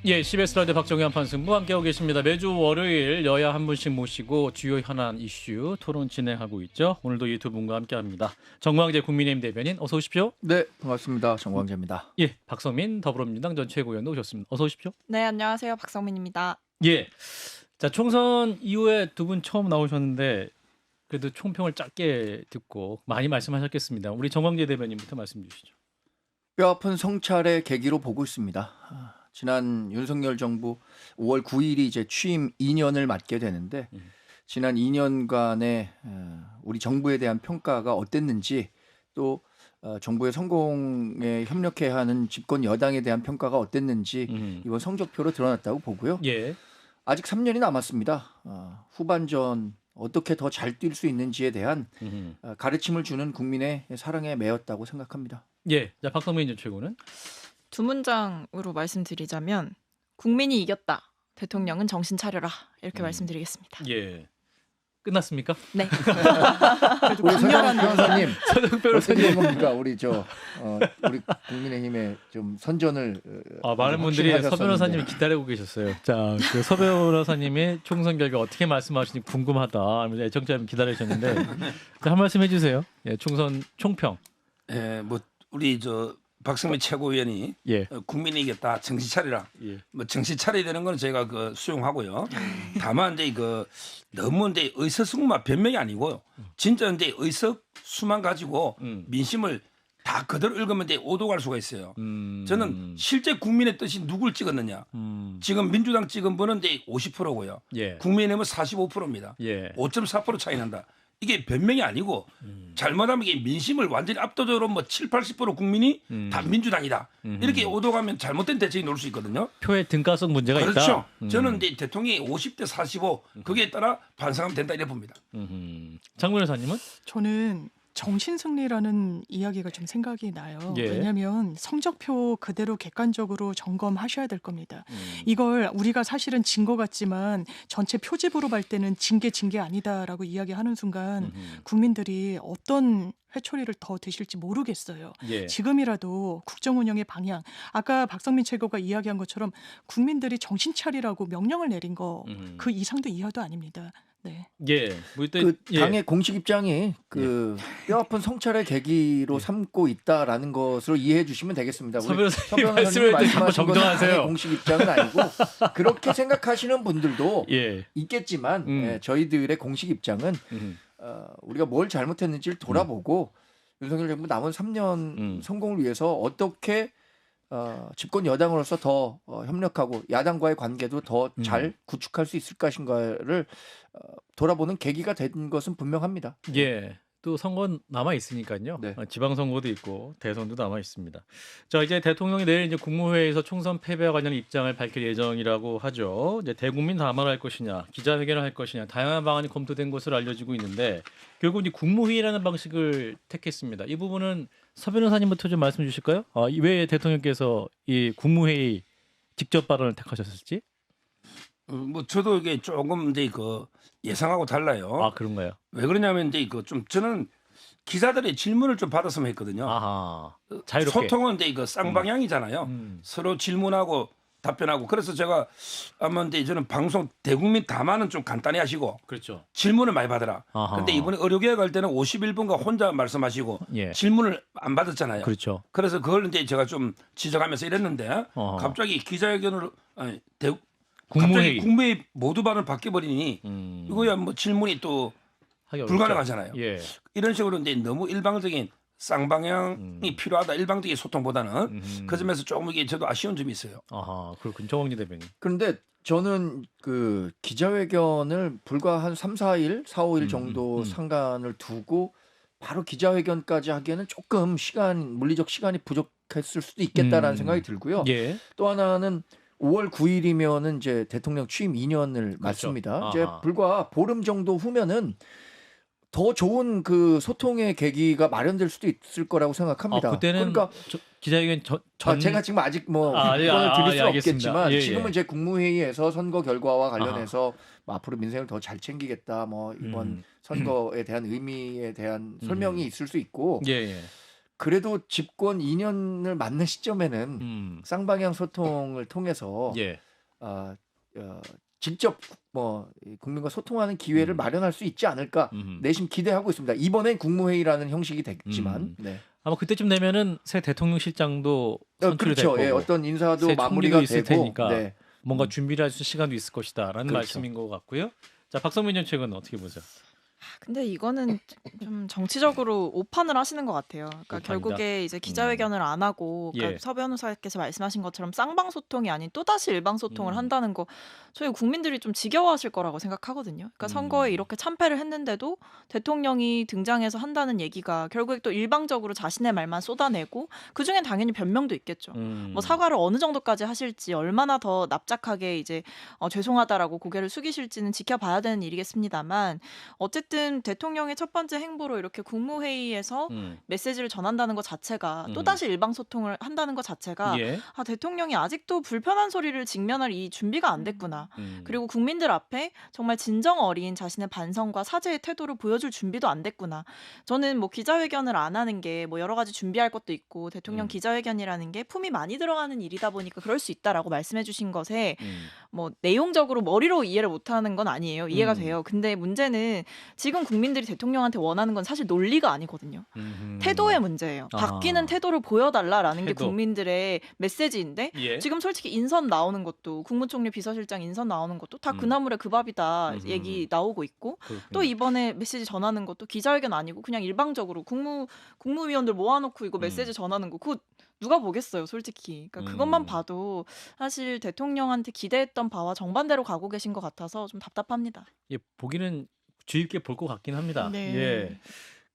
예, CBS 라디오 박정현 판승부 함께하고 계십니다. 매주 월요일 여야 한 분씩 모시고 주요 현안 이슈 토론 진행하고 있죠. 오늘도 이 두 분과 함께합니다. 정광재 국민의힘 대변인 어서 오십시오. 네, 반갑습니다. 정광재입니다. 예, 박성민 더불어민주당 전 최고위원도 오셨습니다. 어서 오십시오. 네, 안녕하세요. 박성민입니다. 예, 자 총선 이후에 두 분 처음 나오셨는데 그래도 총평을 짧게 듣고 많이 말씀하셨겠습니다. 우리 정광재 대변인부터 말씀 주시죠. 뼈아픈 성찰의 계기로 보고 있습니다. 지난 윤석열 정부 5월 9일이 이제 취임 2년을 맞게 되는데 지난 2년간의 우리 정부에 대한 평가가 어땠는지 또 정부의 성공에 협력해야 하는 집권 여당에 대한 평가가 어땠는지 이번 성적표로 드러났다고 보고요. 예, 아직 3년이 남았습니다. 후반전 어떻게 더 잘 뛸 수 있는지에 대한 가르침을 주는 국민의 사랑에 매였다고 생각합니다. 예, 자 박성민 전 최고는 두 문장으로 말씀드리자면 국민이 이겼다. 대통령은 정신 차려라. 이렇게 말씀드리겠습니다. 예, 끝났습니까? 네. 우리 서정 변호사님 서정 어떻게 변호사님. 된 겁니까? 우리 우리 국민의힘의 좀 선전을 많은 분들이 서 확신하셨었는데. 변호사님을 기다리고 계셨어요. 자, 그 서 변호사님의 총선 결과 어떻게 말씀하시는지 궁금하다 하면서 애청자분 기다리셨는데 한 말씀 해주세요. 예, 총선 총평. 예, 뭐 우리 박성민 최고위원이 예, 국민이 이겼다 정신 차리라. 예, 뭐 정신 차려야 되는 건 저희가 수용하고요. 다만 이제 너무 이제 의석수만 변명이 아니고요. 진짜 이제 의석수만 가지고 민심을 다 그대로 읽으면 이제 오도갈 수가 있어요. 저는 실제 국민의 뜻이 누굴 찍었느냐. 지금 민주당 찍은 분은 이제 50%고요. 예, 국민의힘은 45%입니다. 예, 5.4% 차이 난다. 이게 변명이 아니고 잘못하면 이게 민심을 완전히 압도적으로 뭐 7, 80% 국민이 다 민주당이다. 이렇게 오도가면 잘못된 대책이 나올 수 있거든요. 표의 등가성 문제가 그렇죠. 있다. 저는 이제 대통령이 50대 45 거기에 따라 반성하면 된다 이래 봅니다. 장 변호사님은 저는 정신승리라는 이야기가 좀 생각이 나요. 예. 왜냐하면 성적표 그대로 객관적으로 점검하셔야 될 겁니다. 이걸 우리가 사실은 진 것 같지만 전체 표집으로 볼 때는 진 게 아니다라고 이야기하는 순간 국민들이 어떤 회초리를 더 드실지 모르겠어요. 예, 지금이라도 국정운영의 방향, 아까 박성민 최고가 이야기한 것처럼 국민들이 정신 차리라고 명령을 내린 거 그 이상도 이하도 아닙니다. 네. 예, 뭐 이때 그 예, 당의 공식 입장이 그 뼈아픈 성찰의 계기로 삼고 있다라는 것으로 이해해 주시면 되겠습니다. 서 변호사님 말씀을 한번 말씀하신 것은 정정하세요. 당의 공식 입장은 아니고 그렇게 생각하시는 분들도 예, 있겠지만 저희들의 공식 입장은 우리가 뭘 잘못했는지를 돌아보고 윤석열 정부 남은 3년 성공을 위해서 어떻게 집권 여당으로서 더 협력하고 야당과의 관계도 더 잘 구축할 수 있을 것인가를 돌아보는 계기가 된 것은 분명합니다. 예. 또 선거 남아 있으니까요. 네. 지방선거도 있고 대선도 남아 있습니다. 자, 이제 대통령이 내일 이제 국무회의에서 총선 패배와 관련 입장을 밝힐 예정이라고 하죠. 이제 대국민 담화를 할 것이냐, 기자회견을 할 것이냐, 다양한 방안이 검토된 것으로 알려지고 있는데 결국 이제 국무회의라는 방식을 택했습니다. 이 부분은 서 변호사님부터 좀 말씀 주실까요? 왜 대통령께서 이 국무회의 직접 발언을 택하셨을지? 뭐 저도 이게 조금 이제 예상하고 달라요. 그런가요? 왜 그러냐면 이제 저는 기자들의 질문을 좀 받았으면 했거든요. 아하, 자유롭게. 소통은 이제 쌍방향이잖아요. 서로 질문하고 답변하고. 그래서 제가 아마 이제 저는 방송 대국민 담화는 좀 간단히 하시고 그렇죠. 질문을 많이 받으라. 아하. 근데 이번에 의료개혁 할 때는 51분간 혼자 말씀하시고 예. 질문을 안 받았잖아요. 그렇죠. 그래서 그걸 이제 제가 좀 지적하면서 이랬는데 어허. 갑자기 기자회견으로 국무회의. 갑자기 국무회의 모두 발언 바뀌어버리니 이거야 뭐 질문이 또 하기 어렵죠. 불가능하잖아요. 예. 이런 식으로 이제 너무 일방적인 쌍방향이 필요하다. 일방적인 소통보다는 그 점에서 조금 이게 저도 아쉬운 점이 있어요. 아하, 그렇군. 정광재 대변인. 그런데 저는 그 기자회견을 불과 한 3, 4일, 4, 5일 정도 상간을 두고 바로 기자회견까지 하기에는 조금 물리적 시간이 부족했을 수도 있겠다라는 생각이 들고요. 예. 또 하나는 5월 9일이면은 이제 대통령 취임 2년을 맞습니다. 이제 아하. 불과 보름 정도 후면은 더 좋은 그 소통의 계기가 마련될 수도 있을 거라고 생각합니다. 그때는 그러니까 기자회견 전 제가 지금 아직 뭐 예, 비권을 드릴 수 알겠습니다. 없겠지만 예, 예. 지금은 이제 국무회의에서 선거 결과와 관련해서 뭐 앞으로 민생을 더 잘 챙기겠다, 뭐 이번 선거에 대한 의미에 대한 설명이 있을 수 있고 예, 예. 그래도 집권 2년을 맞는 시점에는 쌍방향 소통을 통해서 예. 직접 뭐 국민과 소통하는 기회를 마련할 수 있지 않을까 내심 기대하고 있습니다. 이번엔 국무회의라는 형식이 됐지만 네. 아마 그때쯤 되면은 새 대통령실장도 선출이 될 그렇죠. 거고 예, 어떤 인사도 새 마무리가 총리도 있을 되고 테니까 네. 뭔가 준비를 할 수 있는 시간도 있을 것이다라는 그렇죠. 말씀인 것 같고요. 자, 박성민 전 최고는 어떻게 보죠? 근데 이거는 좀 정치적으로 오판을 하시는 것 같아요. 그러니까 오판이다? 결국에 이제 기자회견을 안 하고 그러니까 예. 서 변호사께서 말씀하신 것처럼 쌍방 소통이 아닌 또다시 일방 소통을 한다는 거 저희 국민들이 좀 지겨워하실 거라고 생각하거든요. 그러니까 선거에 이렇게 참패를 했는데도 대통령이 등장해서 한다는 얘기가 결국에 또 일방적으로 자신의 말만 쏟아내고 그중엔 당연히 변명도 있겠죠. 뭐 사과를 어느 정도까지 하실지 얼마나 더 납작하게 이제 죄송하다라고 고개를 숙이실지는 지켜봐야 되는 일이겠습니다만 어쨌든 대통령의 첫 번째 행보로 이렇게 국무회의에서 메시지를 전한다는 것 자체가 또다시 일방 소통을 한다는 것 자체가 예. 아, 대통령이 아직도 불편한 소리를 직면할 이 준비가 안 됐구나. 그리고 국민들 앞에 정말 진정 어린 자신의 반성과 사죄의 태도를 보여줄 준비도 안 됐구나. 저는 뭐 기자회견을 안 하는 게 뭐 여러 가지 준비할 것도 있고 대통령 기자회견이라는 게 품이 많이 들어가는 일이다 보니까 그럴 수 있다라고 말씀해 주신 것에 뭐 내용적으로 머리로 이해를 못하는 건 아니에요. 이해가 돼요. 근데 문제는 지금 국민들이 대통령한테 원하는 건 사실 논리가 아니거든요. 태도의 문제예요. 바뀌는 태도를 보여달라라는 게 태도. 국민들의 메시지인데 예. 지금 솔직히 인선 나오는 것도 국무총리 비서실장 인선 나오는 것도 다 그나물의 그 밥이다 얘기 나오고 있고 그렇군요. 또 이번에 메시지 전하는 것도 기자회견 아니고 그냥 일방적으로 국무위원들 모아놓고 이거 메시지 전하는 거 그거 누가 보겠어요, 솔직히. 그러니까 그것만 봐도 사실 대통령한테 기대했던 바와 정반대로 가고 계신 것 같아서 좀 답답합니다. 예, 보기는 주의 깊게 볼 것 같긴 합니다. 네. 예.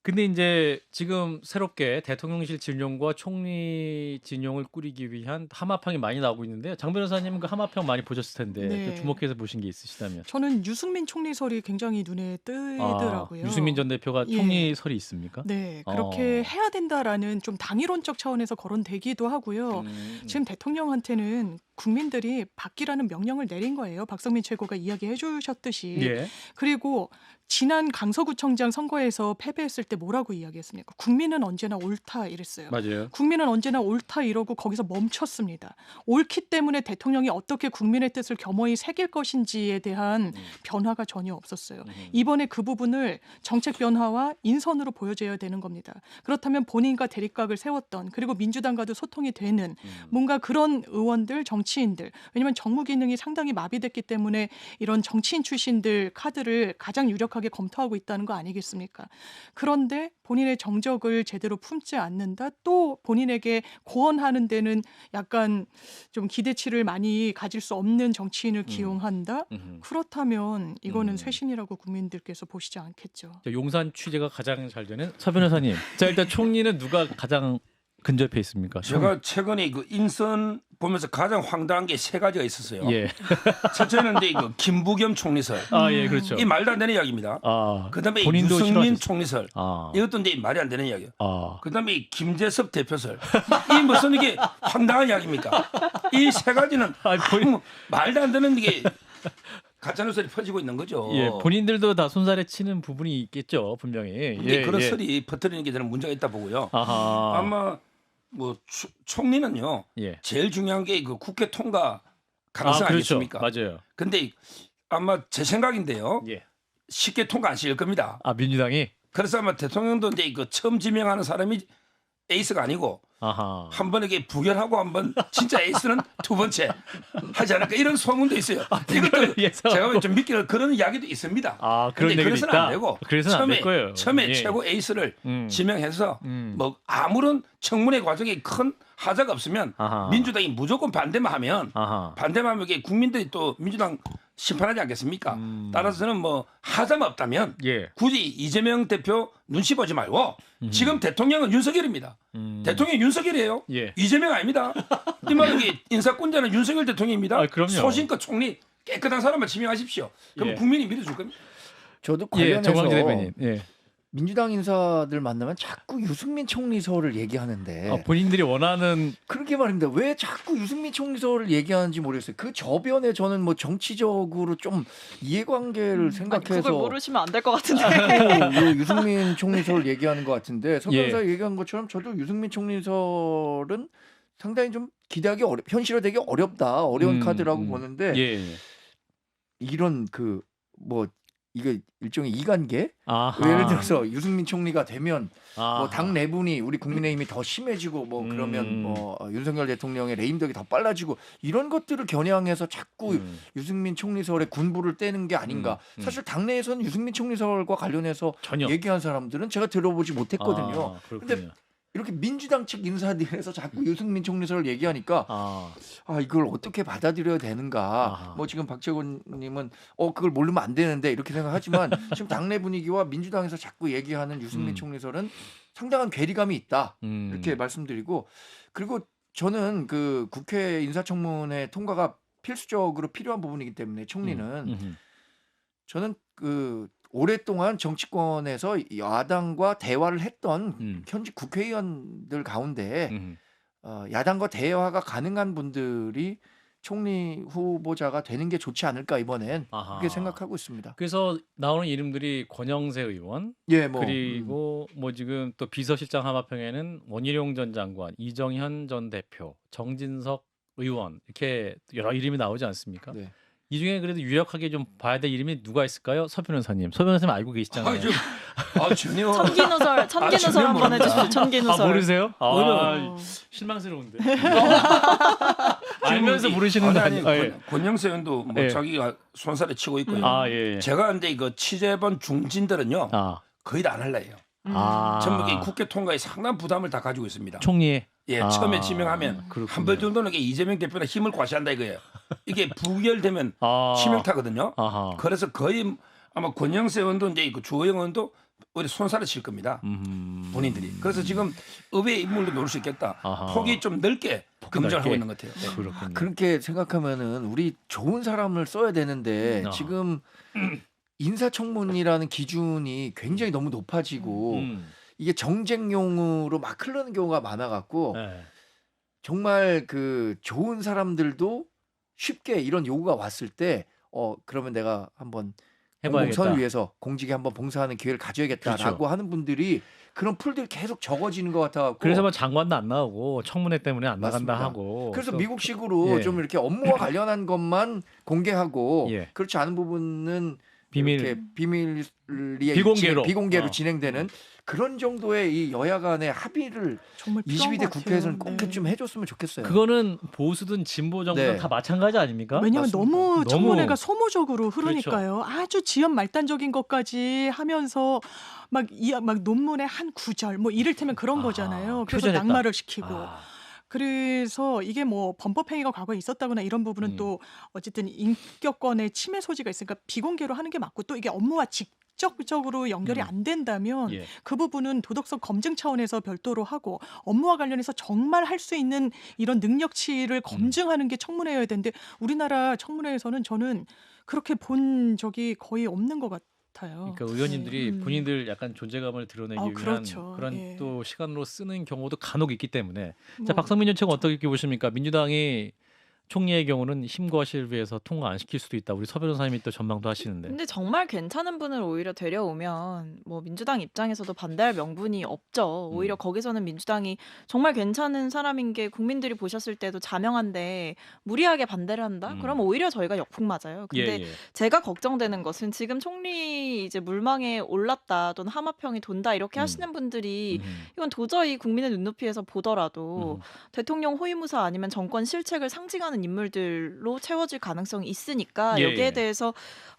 근데 이제 지금 새롭게 대통령실 진용과 총리 진용을 꾸리기 위한 하마평이 많이 나오고 있는데요. 장 변호사님은 그 하마평 많이 보셨을 텐데 네. 그 주목해서 보신 게 있으시다면. 저는 유승민 총리설이 굉장히 눈에 뜨더라고요. 유승민 전 대표가 예. 총리설이 있습니까? 네, 그렇게 해야 된다라는 좀 당위론적 차원에서 거론되기도 하고요. 지금 대통령한테는 국민들이 바뀌라는 명령을 내린 거예요. 박성민 최고가 이야기해 주셨듯이. 예. 그리고 지난 강서구청장 선거에서 패배했을 때 뭐라고 이야기했습니까? 국민은 언제나 옳다 이랬어요. 맞아요. 국민은 언제나 옳다 이러고 거기서 멈췄습니다. 옳기 때문에 대통령이 어떻게 국민의 뜻을 겸허히 새길 것인지에 대한 변화가 전혀 없었어요. 이번에 그 부분을 정책 변화와 인선으로 보여줘야 되는 겁니다. 그렇다면 본인과 대립각을 세웠던 그리고 민주당과도 소통이 되는 뭔가 그런 의원들, 정치인들 왜냐하면 정무 기능이 상당히 마비됐기 때문에 이런 정치인 출신들 카드를 가장 유력하게 검토하고 있다는 거 아니겠습니까? 그런데 본인의 정적을 제대로 품지 않는다. 또 본인에게 고언하는 데는 약간 좀 기대치를 많이 가질 수 없는 정치인을 기용한다. 그렇다면 이거는 쇄신이라고 국민들께서 보시지 않겠죠. 자, 용산 취재가 가장 잘 되는 서 변호사님. 자, 일단 총리는 누가 가장 근접해 있습니까? 제가 최근에 그 인선 보면서 가장 황당한 게 세 가지가 있었어요. 예. 첫째는 이제 그 김부겸 총리설. 아, 예, 그렇죠. 이 말도 안 되는 이야기입니다. 그다음에 본인도 유승민 싫어하셨어요. 총리설. 아. 이것도 이제 말이 안 되는 이야기예요. 아. 그다음에 이 김재섭 대표설. 이 무슨 이게 황당한 이야기입니까? 이 세 가지는 말도 안 되는 이게 가짜뉴스들이 퍼지고 있는 거죠. 예, 본인들도 다 손살에 치는 부분이 있겠죠, 분명히. 근데 예, 그런 예. 설이 퍼뜨리는 게 저는 문제가 있다 보고요. 아하. 아마 뭐 총리는요. 예. 제일 중요한 게 그 국회 통과 가능성 그렇죠. 아니겠습니까? 맞아요. 근데 아마 제 생각인데요. 예. 쉽게 통과 안 시킬 겁니다. 아, 민주당이. 그래서 아마 대통령도 이제 그 처음 지명하는 사람이 에이스가 아니고 아하. 한 번 이렇게 부결하고 한 번 진짜 에이스는 두 번째 하지 않을까 이런 소문도 있어요. 이것도 위해서. 제가 좀 믿기는 그런 이야기도 있습니다. 아, 그런 근데 얘기도 그래서는 있다. 안 되고 그래서는 안 될 거예요. 처음에 예. 최고 에이스를 음. 지명해서 음. 뭐 아무런 청문회 과정에 큰 하자가 없으면 아하. 민주당이 무조건 반대만 하면 아하. 반대만 하면 이게 국민들이 또 민주당 심판하지 않겠습니까? 따라서는 뭐 하자만 없다면 예. 굳이 이재명 대표 눈치 보지 말고 지금 대통령은 윤석열입니다. 대통령이 윤석열이에요. 예. 이재명 아닙니다. 이 말은 인사권자는 윤석열 대통령입니다. 아, 그럼요. 소신껏 총리 깨끗한 사람을 지명하십시오. 그럼 예. 국민이 믿어줄 겁니다. 저도 예, 관련해서 정광재 대변인. 예. 민주당 인사들 만나면 자꾸 유승민 총리서를 얘기하는데 본인들이 원하는 그러게 말입니다. 왜 자꾸 유승민 총리서를 얘기하는지 모르겠어요. 그 저변에 저는 뭐 정치적으로 좀 이해관계를 아니, 생각해서 그걸 모르시면 안 될 것 같은데. 유승민 총리서를 얘기하는 것 같은데 서 예. 변호사 얘기한 것처럼 저도 유승민 총리설은 상당히 좀 기대하기 현실화되기 어렵다. 어려운 카드라고 보는데 예. 이런 그 뭐 이게 일종의 이관계? 아하. 예를 들어서 유승민 총리가 되면 아하. 뭐 당 내분이 우리 국민의힘이 더 심해지고 뭐 그러면 뭐 윤석열 대통령의 레임덕이 더 빨라지고 이런 것들을 겨냥해서 자꾸 유승민 총리설에 군부를 떼는 게 아닌가. 사실 당내에서는 유승민 총리설과 관련해서 전혀 얘기한 사람들은 제가 들어보지 못했거든요. 그렇군요. 근데 이렇게 민주당 측 인사들에서 자꾸 유승민 총리설을 얘기하니까 이걸 어떻게 받아들여야 되는가. 뭐 지금 박재곤님은 그걸 모르면 안 되는데 이렇게 생각하지만 지금 당내 분위기와 민주당에서 자꾸 얘기하는 유승민 총리설은 상당한 괴리감이 있다. 이렇게 말씀드리고 그리고 저는 그 국회 인사청문회 통과가 필수적으로 필요한 부분이기 때문에 총리는 저는 그 오랫동안 정치권에서 야당과 대화를 했던 현직 국회의원들 가운데 야당과 대화가 가능한 분들이 총리 후보자가 되는 게 좋지 않을까 이번엔 그렇게 생각하고 있습니다. 그래서 나오는 이름들이 권영세 의원, 예, 뭐 그리고 뭐 지금 또 비서실장 하마평에는 원희룡 전 장관, 이정현 전 대표, 정진석 의원 이렇게 여러 이름이 나오지 않습니까? 네. 이 중에 그래도 유력하게 좀 봐야 될 이름이 누가 있을까요? 서 변호사님. 서 변호사님 알고 계시잖아요. 전혀. 천기누설 전혀 한번 해주십시오. 천기누설. 모르세요? 실망스러운데. 알면서 모르시는 거 아니에요? 권영세 의원도 뭐 예. 자기가 손살에 치고 있고요. 예. 제가 근데 이거 취재본 중진들은요 거의 다 안 할래요. 전부 이 국회 통과에 상당한 부담을 다 가지고 있습니다. 총리에. 예, 처음에 지명하면 한 번 정도는 이재명 대표나 힘을 과시한다 이거예요. 이게 부결되면 치명타거든요. 그래서 거의 아마 권영세 의원도 이제 그 주호영 의원도 오히려 손살을 칠 겁니다. 본인들이. 그래서 지금 의회 인물도 노릴 수 있겠다. 폭이 좀 넓게 검증을 하고 있는 것 같아요. 네. 그렇군요. 그렇게 생각하면은 우리 좋은 사람을 써야 되는데 지금 인사청문이라는 기준이 굉장히 너무 높아지고 이게 정쟁용으로 막 흐르는 경우가 많아갖고 정말 그 좋은 사람들도 쉽게 이런 요구가 왔을 때 그러면 내가 한번 공공선 위해서 공직에 한번 봉사하는 기회를 가져야겠다라고 그렇죠. 하는 분들이 그런 풀들이 계속 적어지는 것 같아갖고 그래서 뭐 장관도 안 나오고 청문회 때문에 안 맞습니다. 나간다 하고 그래서 또 미국식으로 예. 좀 이렇게 업무와 관련한 것만 공개하고 예. 그렇지 않은 부분은 비밀 이렇게 비공개로. 비공개로 진행되는 그런 정도의 이 여야 간의 합의를 정말 필요한 22대 것 국회에서는 같아요. 꼭 좀 해줬으면 좋겠어요. 그거는 보수든 진보 정부든 네. 다 마찬가지 아닙니까? 왜냐하면 맞습니다. 너무 청문회가 너무- 소모적으로 흐르니까요. 아주 지연 말단적인 것까지 하면서 막 논문의 한 구절 뭐 이를테면 그런 거잖아요. 그래서 표절했다. 낙마를 시키고. 그래서 이게 뭐 범법행위가 과거에 있었다거나 이런 부분은 또 어쨌든 인격권의 침해 소지가 있으니까 비공개로 하는 게 맞고 또 이게 업무와 직접적으로 연결이 안 된다면 예. 그 부분은 도덕성 검증 차원에서 별도로 하고 업무와 관련해서 정말 할 수 있는 이런 능력치를 검증하는 게 청문회여야 되는데 우리나라 청문회에서는 저는 그렇게 본 적이 거의 없는 것 같아요. 그러니까 의원님들이 본인들 약간 존재감을 드러내기 위한 그렇죠. 그런 예. 또 시간으로 쓰는 경우도 간혹 있기 때문에 자 뭐, 박성민 전 최고 어떻게 보십니까? 민주당이 총리의 경우는 힘과 실비에서 통과 안 시킬 수도 있다. 우리 서 변호사님이 또 전망도 하시는데. 근데 정말 괜찮은 분을 오히려 데려오면 뭐 민주당 입장에서도 반대할 명분이 없죠. 오히려 거기서는 민주당이 정말 괜찮은 사람인 게 국민들이 보셨을 때도 자명한데 무리하게 반대를 한다? 그럼 오히려 저희가 역풍 맞아요. 근데 제가 걱정되는 것은 지금 총리 이제 물망에 올랐다 또는 하마평이 돈다 이렇게 하시는 분들이 이건 도저히 국민의 눈높이에서 보더라도 대통령 호위무사 아니면 정권 실책을 상징하는 인물들로 채워질 가능성이 있으니까 예, 여기에 예. 대해서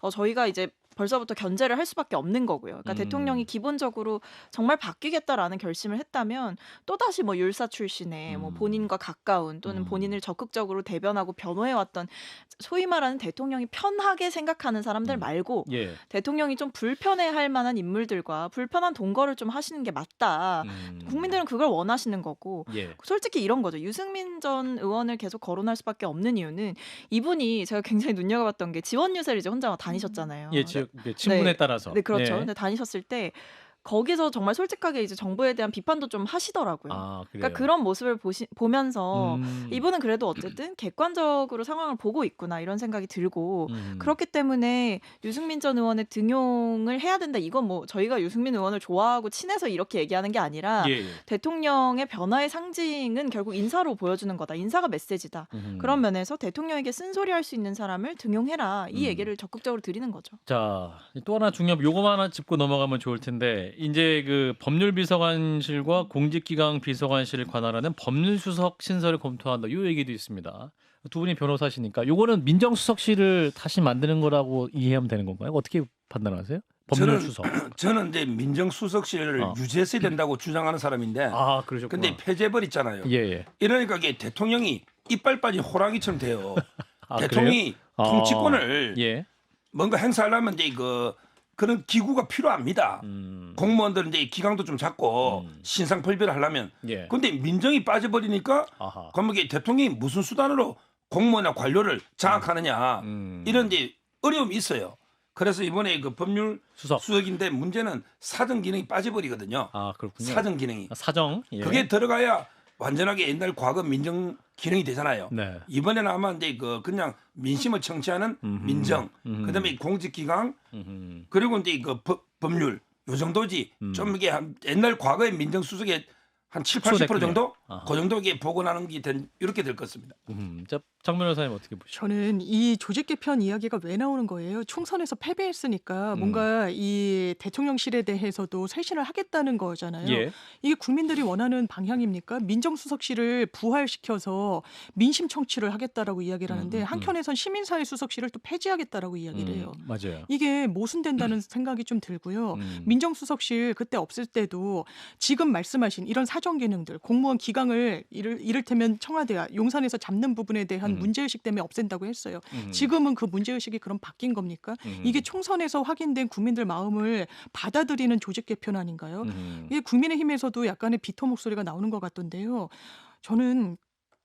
저희가 이제 벌써부터 견제를 할 수밖에 없는 거고요. 그러니까 대통령이 기본적으로 정말 바뀌겠다라는 결심을 했다면 또다시 뭐 율사 출신의 뭐 본인과 가까운 또는 본인을 적극적으로 대변하고 변호해왔던 소위 말하는 대통령이 편하게 생각하는 사람들 말고 예. 대통령이 좀 불편해할 만한 인물들과 불편한 동거를 좀 하시는 게 맞다. 국민들은 그걸 원하시는 거고 예. 솔직히 이런 거죠. 유승민 전 의원을 계속 거론할 수밖에 없는 이유는 이분이 제가 굉장히 눈여겨봤던 게 지원 유세를 이제 혼자 다니셨잖아요. 예, 지역 친분에 네. 따라서. 네, 그렇죠. 예. 근데 다니셨을 때 거기서 정말 솔직하게 이제 정부에 대한 비판도 좀 하시더라고요. 아, 그래요. 그러니까 그런 모습을 보면서 음. 이분은 그래도 어쨌든 객관적으로 상황을 보고 있구나 이런 생각이 들고 음. 그렇기 때문에 유승민 전 의원의 등용을 해야 된다. 이건 뭐 저희가 유승민 의원을 좋아하고 친해서 이렇게 얘기하는 게 아니라 예, 예. 대통령의 변화의 상징은 결국 인사로 보여주는 거다. 인사가 메시지다. 그런 면에서 대통령에게 쓴소리할 수 있는 사람을 등용해라. 이 얘기를 적극적으로 드리는 거죠. 자, 또 하나 중요한 요거만 하나 짚고 넘어가면 좋을 텐데 이제 그 법률비서관실과 공직기강 비서관실을 관할하는 법률수석 신설을 검토한다. 요 얘기도 있습니다. 두 분이 변호사시니까 요거는 민정수석실을 다시 만드는 거라고 이해하면 되는 건가요? 어떻게 판단하세요? 법률수석. 저는 이제 민정수석실을 유지했어야 된다고 주장하는 사람인데 아, 그러셨구나. 근데 폐지해버렸 있잖아요. 예, 예. 이러니까 이게 대통령이 이빨 빠진 호랑이처럼 돼요. 아, 대통령이 그래요? 통치권을 예. 뭔가 행사하려면 이제 그런 기구가 필요합니다. 공무원들은 이제 기강도 좀 잡고 신상펄별을 하려면. 예. 근데 민정이 빠져버리니까 아하. 그러면 이게 대통령이 무슨 수단으로 공무원이나 관료를 장악하느냐 이런 이제 어려움이 있어요. 그래서 이번에 그 법률 수석. 수석인데 문제는 사정 기능이 빠져버리거든요. 아, 그렇군요. 사정 기능이. 사정. 예. 그게 들어가야 완전하게 옛날 과거 민정 기능이 되잖아요. 네. 이번에는 아마 이제 그냥 민심을 청취하는 민정, 그다음에 공직기강, 그리고 이제 법률 요 정도지. 좀 이게 옛날 과거의 민정수석의 한 7, 80% 정도? 아하. 그 정도 이게 복원하는 게 이렇게 될 것 같습니다. 자, 장 변호사님 어떻게 보시죠? 저는 이 조직 개편 이야기가 왜 나오는 거예요? 총선에서 패배했으니까 뭔가 이 대통령실에 대해서도 쇄신을 하겠다는 거잖아요. 예. 이게 국민들이 원하는 방향입니까? 민정수석실을 부활시켜서 민심 청취를 하겠다라고 이야기를 하는데 한켠에선 시민사회 수석실을 또 폐지하겠다라고 이야기를 해요. 맞아요. 이게 모순된다는 생각이 좀 들고요. 민정수석실 그때 없을 때도 지금 말씀하신 이런 사정 기능들, 공무원 기강을 이를테면 청와대와 용산에서 잡는 부분에 대한 문제의식 때문에 없앤다고 했어요. 지금은 그 문제의식이 그럼 바뀐 겁니까? 이게 총선에서 확인된 국민들 마음을 받아들이는 조직 개편 아닌가요? 이게 국민의힘에서도 약간의 비토 목소리가 나오는 것 같던데요. 저는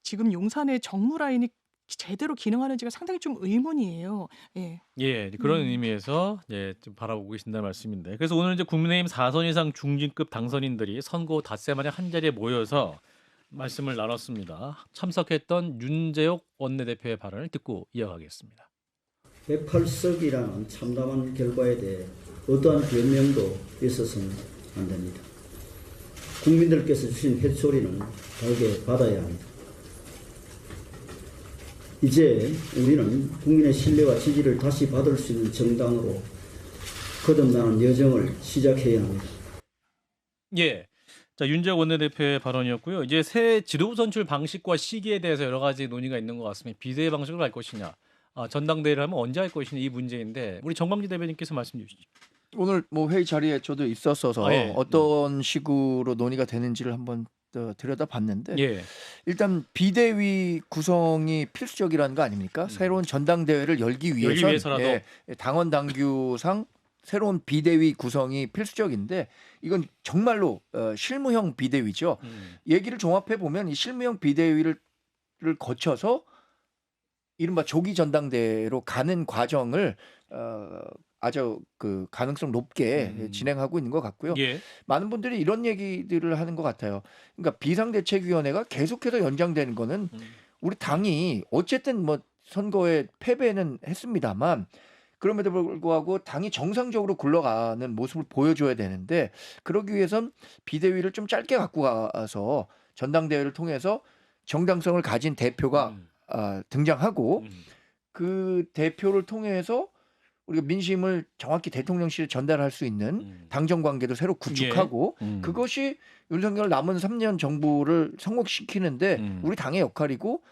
지금 용산의 정무 라인이 제대로 기능하는지가 상당히 좀 의문이에요. 예. 예, 그런 의미에서 좀 바라보고 계신다는 말씀인데. 그래서 오늘 이제 국민의힘 4선 이상 중진급 당선인들이 선거 닷새 만에 한 자리에 모여서 말씀을 나눴습니다. 참석했던 윤재옥 원내대표의 발언을 듣고 이어가겠습니다. 108석이라는 참담한 결과에 대해 어떠한 변명도 있어서는 안 됩니다. 국민들께서 주신 햇소리는 달게 받아야 합니다. 이제 우리는 국민의 신뢰와 지지를 다시 받을 수 있는 정당으로 거듭나는 여정을 시작해야 합니다. 예. 자, 윤재옥 원내대표의 발언이었고요. 이제 새 지도부 선출 방식과 시기에 대해서 여러 가지 논의가 있는 것 같습니다. 비대위 방식으로 할 것이냐, 전당대회를 하면 언제 할 것이냐 이 문제인데 우리 정광지 대변인께서 말씀 주시죠. 오늘 뭐 회의 자리에 저도 있었어서 예. 어떤 식으로 논의가 되는지를 한번 들여다봤는데 예. 일단 비대위 구성이 필수적이라는 거 아닙니까? 새로운 전당대회를 열기 위해서라도. 당원 당규상 새로운 비대위 구성이 필수적인데 이건 정말로 실무형 비대위죠. 얘기를 종합해 보면 이 실무형 비대위를 거쳐서 이른바 조기 전당대회로 가는 과정을 아주 그 가능성 높게 진행하고 있는 것 같고요. 예. 많은 분들이 이런 얘기들을 하는 것 같아요. 그러니까 비상대책위원회가 계속해서 연장되는 거는 우리 당이 어쨌든 뭐 선거에 패배는 했습니다만 그럼에도 불구하고 당이 정상적으로 굴러가는 모습을 보여줘야 되는데 그러기 위해선 비대위를 좀 짧게 갖고 가서 전당대회를 통해서 정당성을 가진 대표가 등장하고 그 대표를 통해서 우리가 민심을 정확히 대통령실에 전달할 수 있는 당정 관계도 새로 구축하고 그것이 윤석열 남은 3년 정부를 성공시키는데 우리 당의 역할이고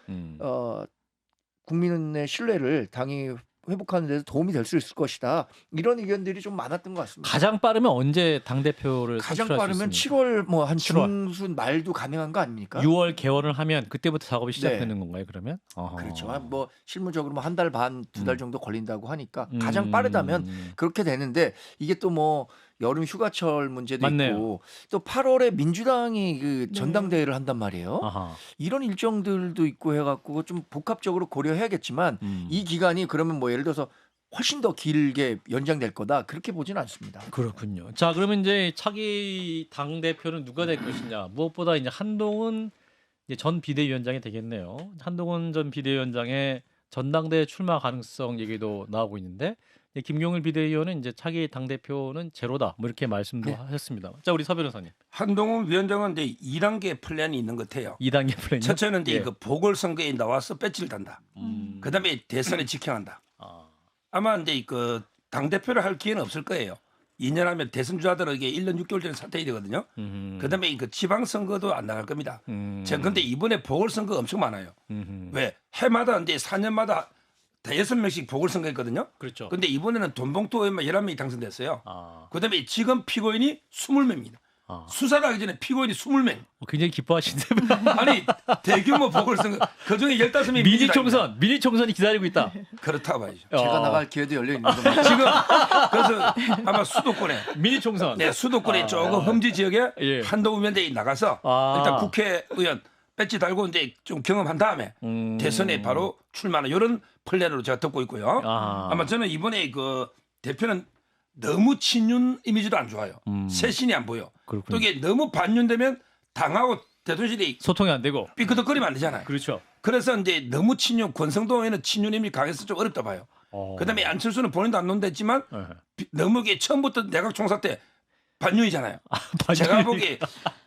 국민의 신뢰를 당이 회복하는 데서 도움이 될 수 있을 것이다. 이런 의견들이 좀 많았던 것 같습니다. 가장 빠르면 언제 당 대표를 가장 선출할 빠르면 수 있습니까? 7월 뭐 한 7월. 중순 말도 가능한 거 아닙니까? 6월 개원을 하면 그때부터 작업이 시작되는 건가요? 그러면? 어허. 그렇죠. 뭐 실무적으로 뭐 한 달 반, 두 달 정도 걸린다고 하니까 가장 빠르다면 그렇게 되는데 이게 또 뭐 여름 휴가철 문제도 맞네요. 있고 또 8월에 민주당이 그 전당대회를 한단 말이에요. 아하. 이런 일정들도 있고 해갖고 좀 복합적으로 고려해야겠지만 이 기간이 그러면 뭐 예를 들어서 훨씬 더 길게 연장될 거다 그렇게 보지는 않습니다. 그렇군요. 자, 그러면 이제 차기 당 대표는 누가 될 것이냐. 무엇보다 이제 한동훈 이제 전 비대위원장이 되겠네요. 한동훈 전 비대위원장의 전당대회 출마 가능성 얘기도 나오고 있는데 이제 김용일 비대위원은 이제 차기 당 대표는 제로다. 뭐 이렇게 말씀도 하셨습니다. 자, 우리 서 변호사님. 한동훈 위원장은 이제 2단계 플랜이 있는 것 같아요. 2단계 플랜. 첫째는 이제 예. 그 보궐선거에 나와서 배지를 단다. 그다음에 대선에 직행한다. 아마 이제 그 당 대표를 할 기회는 없을 거예요. 2년 하면 대선 주자들은 이게 1년 6개월 전에 사퇴해야 되거든요. 그다음에 그 지방 선거도 안 나갈 겁니다. 제가 근데 이번에 보궐선거 엄청 많아요. 왜 해마다 이제 4년마다 6명씩 보궐선거 했거든요. 그렇죠. 근데 이번에는 돈봉투 의원만 11명이 당선됐어요. 아. 그다음에 지금 피고인이 20명입니다. 아. 수사를 하기 전에 피고인이 20명. 굉장히 기뻐하시는데 아니 대규모 보궐선거 그중에 15명이 미니 총선이 기다리고 있다. 그렇다고 봐야죠. 제가 나갈 기회도 열려 있는 겁니다. 지금 그래서 아마 수도권에 미니 총선. 네, 수도권에 조금 험지 지역에 예. 한동훈 위원장이 나가서 일단 국회의원 배지 달고 이제 좀 경험한 다음에 대선에 바로 출마하는 이런 플랜으로 제가 듣고 있고요. 아마 저는 이번에 그 대표는 너무 친윤 이미지도 안 좋아요. 쇄신이 안 보여. 그렇군요. 또 이게 너무 반윤되면 당하고 대통령실이 소통이 안 되고. 삐끄덕거리면 안 되잖아요. 그렇죠. 그래서 이제 너무 친윤, 권성동 의원은 친윤 이미지 강해서 좀 어렵다 봐요. 그다음에 안철수는 본인도 안 논댔지만 너무 이게 처음부터 내각 총사 때 반윤이잖아요. 제가 보기에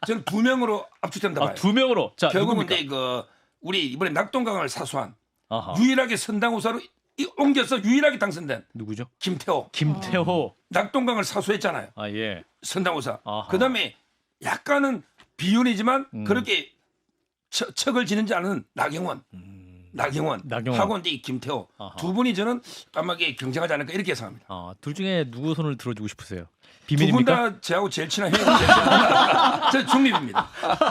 저는 2명으로 압축된다 봐요. 2명으로. 자, 결국은 누굽니까? 이제 그 우리 이번에 낙동강을 사수한 아하. 유일하게 선당 후사로 옮겨서 유일하게 당선된 누구죠? 김태호. 김태호. 낙동강을 사수했잖아요. 아, 예. 선당 후사. 아하. 그다음에 약간은 비윤이지만 그렇게 척을 지는지 않은 나경원. 나경원. 하고 이제 김태호. 아하. 두 분이 저는 까마귀에 경쟁하지 않을까 이렇게 예상합니다. 둘 중에 누구 손을 들어주고 싶으세요? 두 분 비밀입니까? 다 저하고 제일 친한 형이고 저 중립입니다.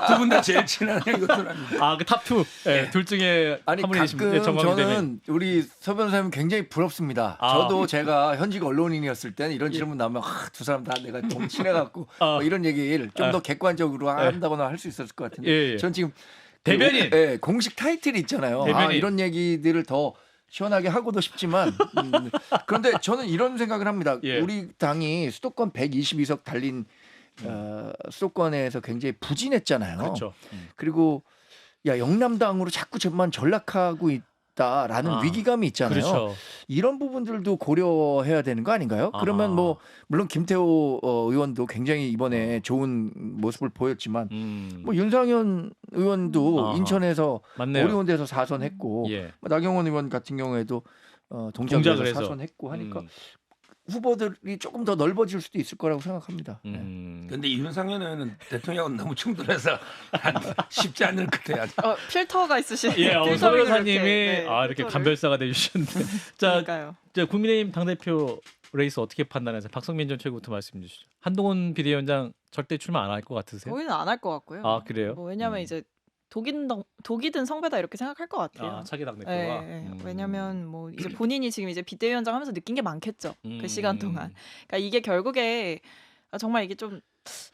두 분 다 제일 친한 형이고 저랍니다. 그 탑2. 예, 둘 중에 아니 한 분이 계시면 가끔 정확히 되면. 저는 우리 서 변호사님 굉장히 부럽습니다. 저도 제가 현직 언론인이었을 때는 이런 질문 나오면 두 사람 다 내가 좀 친해갖고 뭐 이런 얘기를 좀 더 객관적으로 한다거나 할 수 있었을 것 같은데 예, 예. 전 지금 대변인. 공식 타이틀이 있잖아요. 대변인. 이런 얘기들을 더 시원하게 하고도 싶지만 그런데 저는 이런 생각을 합니다. 예. 우리 당이 수도권 122석 달린 수도권에서 굉장히 부진했잖아요. 그렇죠. 그리고 영남당으로 자꾸 저만 전락하고 있다라는 위기감이 있잖아요. 그렇죠. 이런 부분들도 고려해야 되는 거 아닌가요? 그러면 뭐 물론 김태호 의원도 굉장히 이번에 좋은 모습을 보였지만 뭐 윤상현 의원도 인천에서 맞네요. 어려운 데서 4선했고 예. 나경원 의원 같은 경우에도 동작을 동작에서 해서. 4선했고 하니까 후보들이 조금 더 넓어질 수도 있을 거라고 생각합니다. 근데 윤상현 의원은 대통령하고 너무 충돌해서 쉽지 않을 것 같아요. 필터가 있으신. 예, 서 필터링을 변호사님이 이렇게, 이렇게 필터를. 간별사가 되주셨는데. 자, 그러니까요. 국민의힘 당대표 레이스 어떻게 판단하세요? 박성민 전 최고부터 말씀 주시죠. 한동훈 비대위원장 절대 출마 안 할 것 같으세요? 저희는 안 할 것 같고요. 아, 그래요? 뭐 왜냐하면 이제 독이든 성배다 이렇게 생각할 것 같아요. 차기 당대표가. 네, 왜냐하면 뭐 이제 본인이 지금 이제 비대위원장 하면서 느낀 게 많겠죠. 그 시간 동안. 그러니까 이게 결국에 정말 이게 좀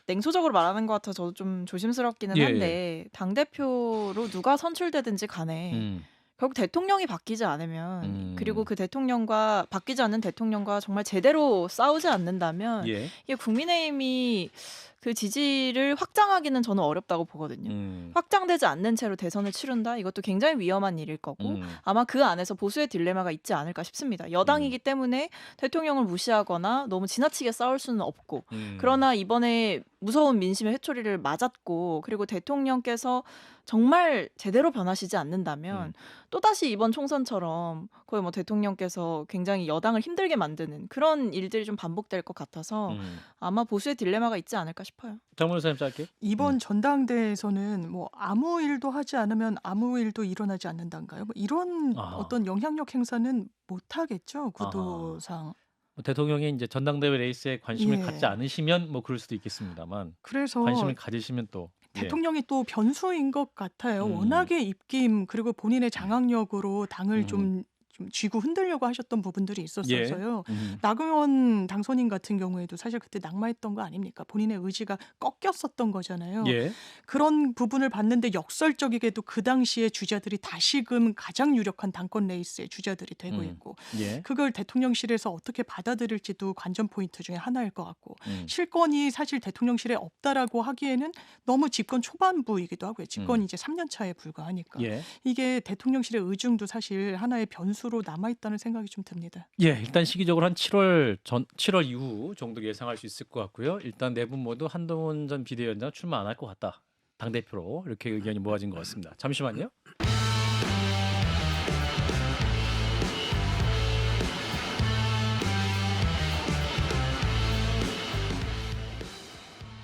냉소적으로 말하는 것 같아 저도 좀 조심스럽기는 한데 당 대표로 누가 선출되든지 간에 결국 대통령이 바뀌지 않으면 그리고 그 대통령과 바뀌지 않는 대통령과 정말 제대로 싸우지 않는다면 이게 국민의힘이 그 지지를 확장하기는 저는 어렵다고 보거든요. 확장되지 않는 채로 대선을 치른다? 이것도 굉장히 위험한 일일 거고 아마 그 안에서 보수의 딜레마가 있지 않을까 싶습니다. 여당이기 때문에 대통령을 무시하거나 너무 지나치게 싸울 수는 없고 그러나 이번에 무서운 민심의 회초리를 맞았고 그리고 대통령께서 정말 제대로 변하시지 않는다면 또다시 이번 총선처럼 거의 뭐 대통령께서 굉장히 여당을 힘들게 만드는 그런 일들이 좀 반복될 것 같아서 아마 보수의 딜레마가 있지 않을까 싶어요. 장 변호사님 짧게. 이번 전당대회에서는 뭐 아무 일도 하지 않으면 아무 일도 일어나지 않는다인가요? 뭐 이런 어떤 영향력 행사는 못 하겠죠 구도상. 대통령이 이제 전당대회 레이스에 관심을 갖지 않으시면 뭐 그럴 수도 있겠습니다만 그래서 관심을 가지시면 또 대통령이 또 변수인 것 같아요. 워낙에 입김 그리고 본인의 장악력으로 당을 좀 좀 쥐고 흔들려고 하셨던 부분들이 있었어서요. 예. 나경원 당선인 같은 경우에도 사실 그때 낙마했던 거 아닙니까? 본인의 의지가 꺾였었던 거잖아요. 예. 그런 부분을 봤는데 역설적이게도 그 당시에 주자들이 다시금 가장 유력한 당권 레이스의 주자들이 되고 있고 예. 그걸 대통령실에서 어떻게 받아들일지도 관전 포인트 중에 하나일 것 같고 실권이 사실 대통령실에 없다라고 하기에는 너무 집권 초반부이기도 하고요. 집권이 이제 3년 차에 불과하니까 예. 이게 대통령실의 의중도 사실 하나의 변수로 남아있다는 생각이 좀 듭니다. 예, 일단 시기적으로 한 7월 이후 정도 예상할 수 있을 것 같고요. 일단 네 분 모두 한동훈 전 비대위원장 출마 안 할 것 같다. 당대표로 이렇게 의견이 모아진 것 같습니다. 잠시만요.